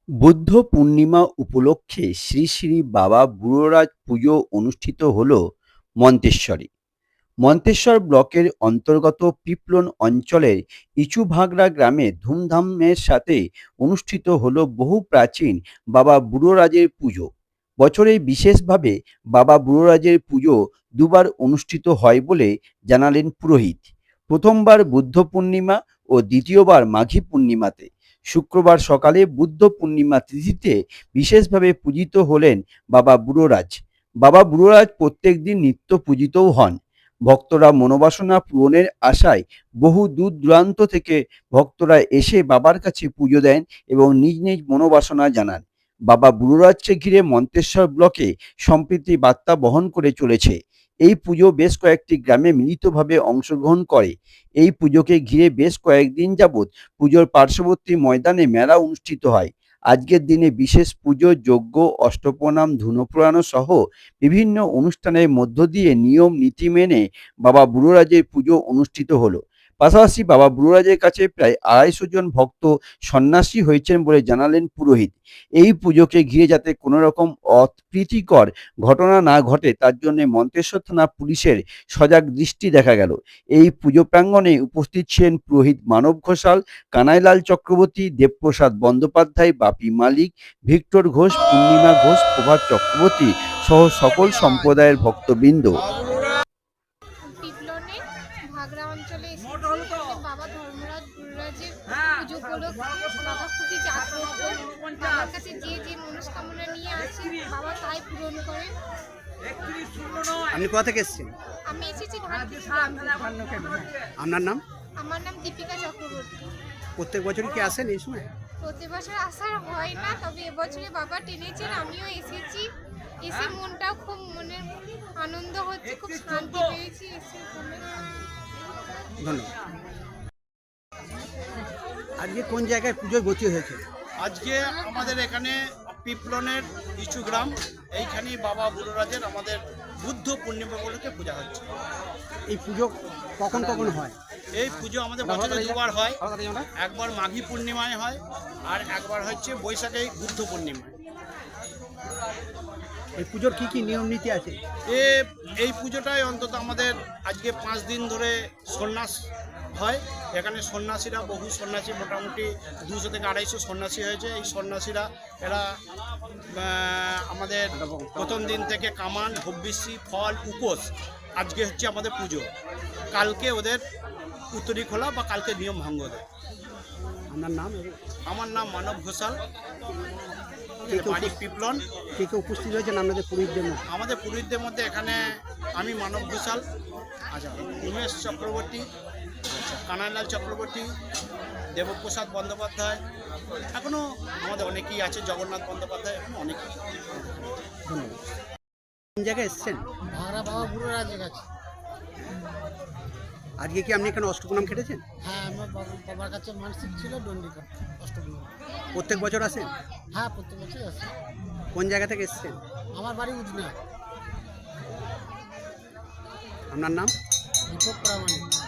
বুদ্ধ পূর্ণিমা উপলক্ষে শ্রী শ্রী বাবা বুড়োরাজ পুজো অনুষ্ঠিত হল মন্তেশ্বরে। মন্তেশ্বর ব্লকের অন্তর্গত পিপলন অঞ্চলের ইচুভাগড়া গ্রামে ধুমধামের সাথে অনুষ্ঠিত হল বহু প্রাচীন বাবা বুড়োরাজের পুজো। বছরে বিশেষভাবে বাবা বুড়োরাজের পুজো দুবার অনুষ্ঠিত হয় বলে জানালেন পুরোহিত। প্রথমবার বুদ্ধ পূর্ণিমা ও দ্বিতীয়বার মাঘী পূর্ণিমাতে। শুক্রবার সকালে বুদ্ধ পূর্ণিমা তিথিতে বিশেষভাবে পূজিত হলেন বাবা বুড়োরাজ। বাবা বুড়োরাজ প্রত্যেক দিন নিত্য পূজিতও হন। ভক্তরা মনোবাসনা পূরণের আশায় বহু দূর দূরান্ত থেকে ভক্তরা এসে বাবার কাছে পুজো দেন এবং নিজ নিজ মনোবাসনা জানান। বাবা বুড়োরাজকে ঘিরে মন্তেশ্বর ব্লকে সম্প্রীতি বার্তা বহন করে চলেছে। এই পুজো বেশ কয়েকটি গ্রামে মিলিতভাবে অংশগ্রহণ করে। এই পুজোকে ঘিরে বেশ কয়েকদিন যাবৎ পুজোর পার্শ্ববর্তী ময়দানে মেলা অনুষ্ঠিত হয়। আজকের দিনে বিশেষ পুজো, যজ্ঞ, অষ্টপ্রণাম, ধুনো পোড়ানো সহ বিভিন্ন অনুষ্ঠানের মধ্য দিয়ে নিয়ম নীতি মেনে বাবা বুড়োরাজের পুজো অনুষ্ঠিত হলো। পাশাপাশি বাবা বুড়োরাজের কাছে প্রায় 250 জন ভক্ত সন্ন্যাসী হয়েছেন বলে জানালেন পুরোহিত। এই পুজোকে ঘিরে যাতে কোনো রকম অপ্রীতিকর ঘটনা না ঘটে তার জন্য মন্তেশ্বর থানা পুলিশের সজাগ দৃষ্টি দেখা গেল। এই পুজো প্রাঙ্গণে উপস্থিত ছিলেন পুরোহিত মানব ঘোষাল, কানাইলাল চক্রবর্তী, দেবপ্রসাদ বন্দ্যোপাধ্যায়, বাপি মালিক, ভিক্টর ঘোষ, পূর্ণিমা ঘোষ, প্রভাত চক্রবর্তী সহ সকল সম্প্রদায়ের ভক্তবৃন্দ। পিপলনে ভাগড়া অঞ্চলে এসেছি। বাবা ধর্মরাজ গুরুরাজের পুজো উপলক্ষে বাবা খুবই জাগ্রত। বাবার কাছে যে যে মনস্কামনা নিয়ে আসে বাবা তাই পূরণ করেন। আপনি কোথা থেকে এসেছেন? আমি এসেছি ধানগ্রাম থেকে। আপনার নাম? আমার নাম দীপিকা চক্রবর্তী। প্রত্যেক বছরই কি আসেন এই সময়? প্রতি বছর আসার হয় না, তবে এবছরে বাবা টেনেছেন, আমিও এসেছি। এসে মনটাও খুব মনের আনন্দ হচ্ছে, খুব শান্তি পেয়েছি এসে। ধন্যবাদ। আজকে কোন জায়গায় পুজোর গতি হয়েছে? আজকে আমাদের এখানে পিপলনের ইচু গ্রাম, এইখানেই বাবা বুড়োরাজের আমাদের বুদ্ধ পূর্ণিমা উপলক্ষে পূজা হচ্ছে। এই পুজো কখন কখন হয়? এই পুজো আমাদের বছরে দুবার হয়, একবার মাঘী পূর্ণিমায় হয় আর একবার হচ্ছে বৈশাখে বুদ্ধ পূর্ণিমায়। এই পুজোর কি কি নিয়ম নীতি আছে? এই পুজোটায় অন্তত আমাদের আজকে 5 দিন ধরে সন্ন্যাস হয়। এখানে সন্ন্যাসীরা, বহু সন্ন্যাসী, মোটামুটি 200 থেকে 250 সন্ন্যাসী হয়েছে। এই সন্ন্যাসীরা এরা আমাদের প্রথম দিন থেকে কামান, ভব্যিষ্যি, ফল, উপোস। আজকে হচ্ছে আমাদের পুজো, কালকে ওদের উত্তরী খোলা বা কালকে নিয়ম ভঙ্গ দেয়। আপনার নাম? আমার নাম মানব ঘোষাল, বাড়ি পিপলন। কে কে উপস্থিত হয়েছেন আপনাদের পুরোহিতদের মধ্যে? আমাদের পুরোহিতদের মধ্যে এখানে আমি মানব ঘোষাল, আচ্ছা, উমেশ চক্রবর্তী, কানাইলাল চক্রবর্তী, দেবপ্রসাদ বন্দ্যোপাধ্যায়, এখনও আমাদের অনেকেই আছে, জগন্নাথ বন্দ্যোপাধ্যায়, এখনো অনেকেই। ধন্যবাদ। কোন জায়গায় এসেছেন? ভাগড়া বাবা বুড়োরাজের কাছে। আজকে কি আপনি এখানে অষ্টপ্রণাম খেটেছেন? হ্যাঁ, আমার বাবার কাছে মানসিক ছিল দণ্ডিকা অষ্টপ্রণাম। প্রত্যেক বছর আসেন? হ্যাঁ, প্রত্যেক বছরই আছে। কোন জায়গা থেকে এসেছেন? আমার বাড়ি উজনা। আপনার নাম? দীপক প্রামাণিক।